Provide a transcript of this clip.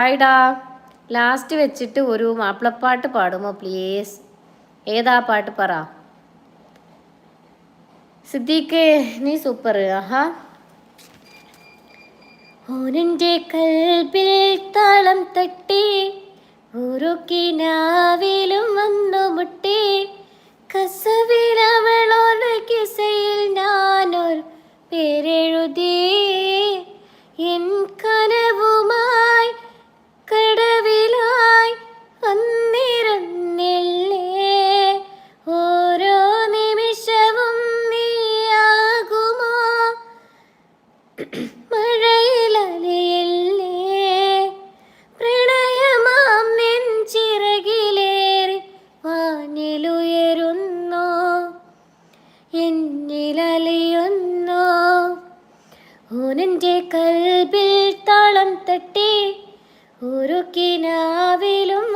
ഹായ്ടാ, last വെച്ചിട്ട് ഒരു മാപ്പിളപ്പാട്ട് പാടുമോ പ്ലീസ്? ഏതാ പാട്ട് പറ. സിദ്ദീഖ് നീ സൂപ്പർ. ആഹാ. ഓനെൻ്റെ കൽബിൽ താളം തട്ടി, ഓരോ കിനാവിലും വന്നു മുട്ടി, കസവിലവളോട് കിസയിൽ ഞാനൊരു പേരെഴുതി, എൻ കനവുമായി കടവിലായി വന്നിരുന്നില്ലേ, ഓരോ നിമിഷവും നീയാകുമോ മഴയിലലയില്ലേ, പ്രണയമാം നെഞ്ചിറകിലേറി വാനിലുയരുന്നു, എന്നിലലിയുന്നു. ഓനെൻ്റെ കൽബിൽ താളം തട്ടി, ഓരോ കിനാവിലും